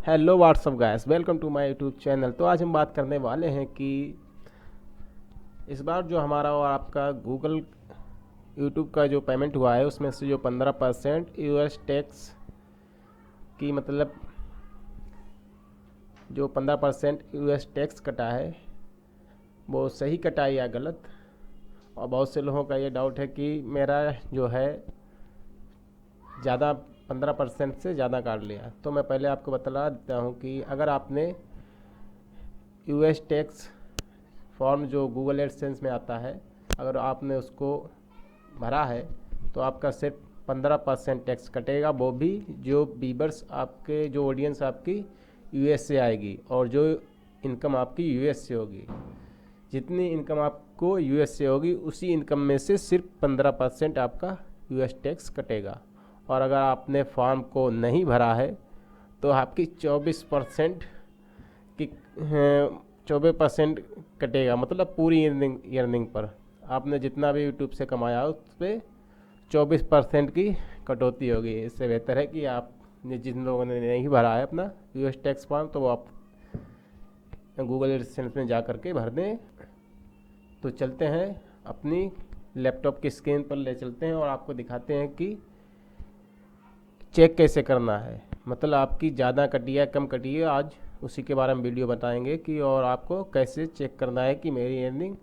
Hello what's up guys, welcome to my YouTube channel. तो आज हम बात करने वाले हैं कि इस बार जो हमारा और आपका गूगल यूट्यूब का जो पेमेंट हुआ है उसमें से जो 15% यूएस टैक्स की मतलब जो 15% यूएस टैक्स कटा है वो सही कटा है या गलत। और बहुत से लोगों का ये डाउट है कि मेरा जो है ज़्यादा 15% से ज़्यादा काट लिया। तो मैं पहले आपको बता देता हूँ कि अगर आपने यूएस टैक्स फॉर्म जो गूगल एडसेंस में आता है, अगर आपने उसको भरा है तो आपका सिर्फ 15% टैक्स कटेगा, वो भी जो व्यूअर्स आपके जो ऑडियंस आपकी यूएस से आएगी और जो इनकम आपकी यूएस से होगी। जितनी इनकम आपको यूएस से होगी उसी इनकम में से सिर्फ 15% आपका यूएस टैक्स कटेगा। और अगर आपने फॉर्म को नहीं भरा है तो आपकी 24% की 24% कटेगा, मतलब पूरी अर्निंग पर आपने जितना भी यूट्यूब से कमाया उस पर 24% की कटौती होगी। इससे बेहतर है कि आपने जिन लोगों ने नहीं भरा है अपना यूएस टैक्स फॉर्म तो वो आप गूगल एडसेंस में जा करके भर दें। तो चलते हैं अपनी लैपटॉप की स्क्रीन पर ले चलते हैं और आपको दिखाते हैं कि चेक कैसे करना है, मतलब आपकी ज़्यादा कटी है कम कटी है। आज उसी के बारे में वीडियो बताएंगे कि और आपको कैसे चेक करना है कि मेरी अर्निंग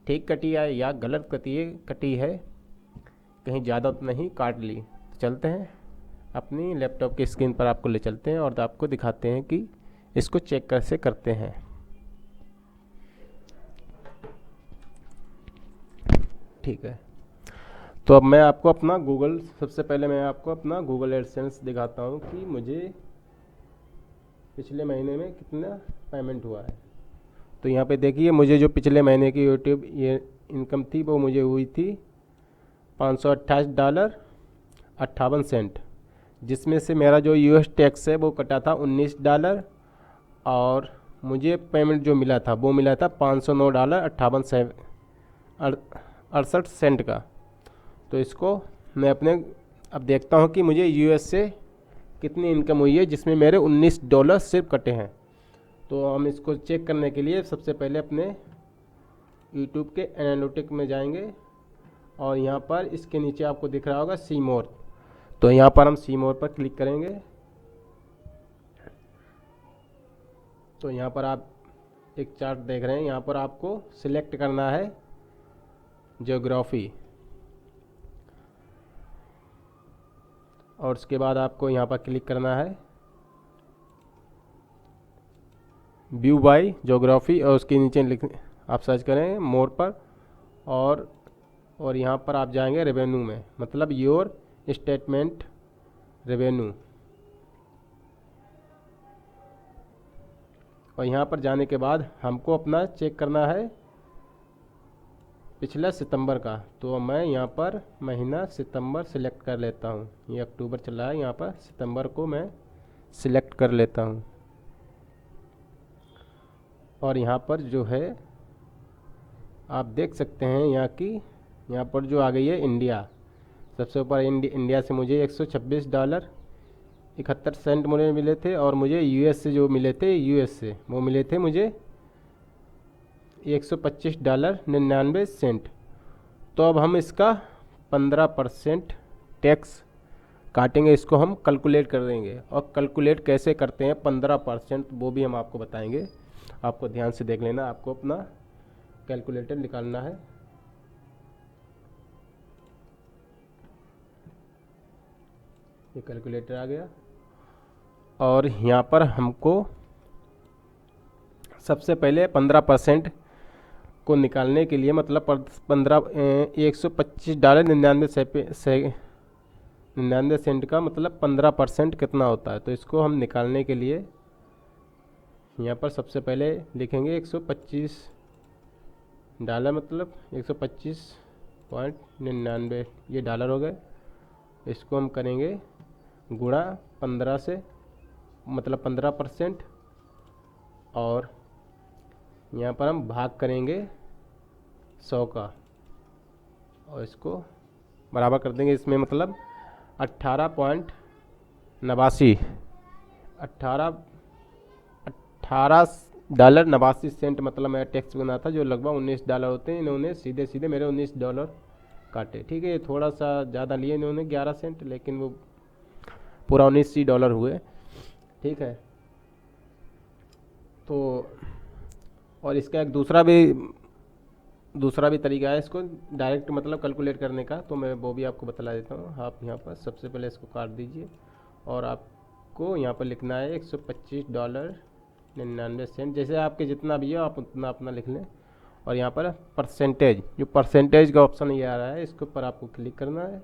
ठीक कटी है या गलत कटी है, कहीं ज़्यादा तो नहीं काट ली। तो चलते हैं अपनी लैपटॉप की स्क्रीन पर, आपको ले चलते हैं और आपको दिखाते हैं कि इसको चेक कैसे करते हैं। ठीक है, तो अब मैं आपको अपना सबसे पहले मैं आपको अपना गूगल एडसेंस दिखाता हूँ कि मुझे पिछले महीने में कितना पेमेंट हुआ है। तो यहाँ पे देखिए, मुझे जो पिछले महीने की यूट्यूब ये इनकम थी वो मुझे हुई थी $528.58, जिसमें से मेरा जो यूएस टैक्स है वो कटा था $19 और मुझे पेमेंट जो मिला था वो मिला था $509.68 का। तो इसको मैं अपने अब देखता हूँ कि मुझे यूएस से कितनी इनकम हुई है, जिसमें मेरे $19 सिर्फ कटे हैं। तो हम इसको चेक करने के लिए सबसे पहले अपने यूट्यूब के एनालिटिक में जाएंगे और यहाँ पर इसके नीचे आपको दिख रहा होगा सी मोर। तो यहाँ पर हम सी मोर पर क्लिक करेंगे। तो यहाँ पर आप एक चार्ट देख रहे हैं, यहाँ पर आपको सिलेक्ट करना है ज्योग्राफी और उसके बाद आपको यहाँ पर क्लिक करना है व्यू बाय ज्योग्राफी और उसके नीचे आप सर्च करें मोर पर और यहाँ पर आप जाएंगे रेवेन्यू में, मतलब योर स्टेटमेंट रेवेन्यू। और यहाँ पर जाने के बाद हमको अपना चेक करना है पिछला सितंबर का। तो मैं यहाँ पर महीना सितंबर सिलेक्ट कर लेता हूँ, ये अक्टूबर चला है, यहाँ पर सितंबर को मैं सिलेक्ट कर लेता हूँ। और यहाँ पर जो है आप देख सकते हैं यहाँ पर जो आ गई है इंडिया सबसे ऊपर। इंडिया से मुझे $126.71 मुझे मिले थे और मुझे यूएस से जो मिले थे यूएस से वो मिले थे मुझे $125.99। तो अब हम इसका 15% टैक्स काटेंगे, इसको हम कैलकुलेट कर देंगे। और कैलकुलेट कैसे करते हैं 15% वो भी हम आपको बताएंगे। आपको ध्यान से देख लेना, आपको अपना कैलकुलेटर निकालना है। ये कैलकुलेटर आ गया और यहाँ पर हमको सबसे पहले 15% को निकालने के लिए, मतलब $125.99 का मतलब 15% कितना होता है। तो इसको हम निकालने के लिए यहाँ पर सबसे पहले लिखेंगे $125 मतलब 125.99 ये डॉलर हो गए। इसको हम करेंगे गुणा 15 से, मतलब 15%, और यहाँ पर हम भाग करेंगे 100 का और इसको बराबर कर देंगे। इसमें मतलब 18.89 $18.89 मतलब मेरा टैक्स बना था, जो लगभग $19 होते हैं। इन्होंने सीधे सीधे मेरे $19 काटे। ठीक है, ये थोड़ा सा ज़्यादा लिए इन्होंने 11 सेंट, लेकिन वो पूरा $19 हुए। ठीक है, तो और इसका एक दूसरा भी तरीका है इसको डायरेक्ट मतलब कैलकुलेट करने का, तो मैं वो भी आपको बतला देता हूँ। आप यहाँ पर सबसे पहले इसको काट दीजिए और आपको यहाँ पर लिखना है $125.99। जैसे आपके जितना भी हो आप उतना अपना लिख लें। और यहाँ पर परसेंटेज, जो परसेंटेज का ऑप्शन ये आ रहा है, इसके ऊपर आपको क्लिक करना है।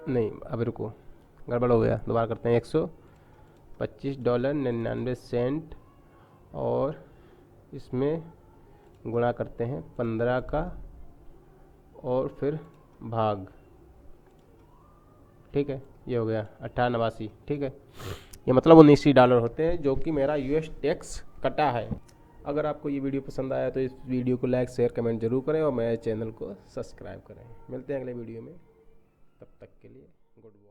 नहीं, अभी रुको, गड़बड़ हो गया, दोबारा करते हैं। $125.99 और इसमें गुणा करते हैं 15 का और फिर भाग। ठीक है, ये हो गया 1889। ठीक है, ये मतलब $19 होते हैं, जो कि मेरा यूएस टैक्स कटा है। अगर आपको ये वीडियो पसंद आया तो इस वीडियो को लाइक शेयर कमेंट जरूर करें और मेरे चैनल को सब्सक्राइब करें। मिलते हैं अगले वीडियो में, तब तक के लिए गुड बाय।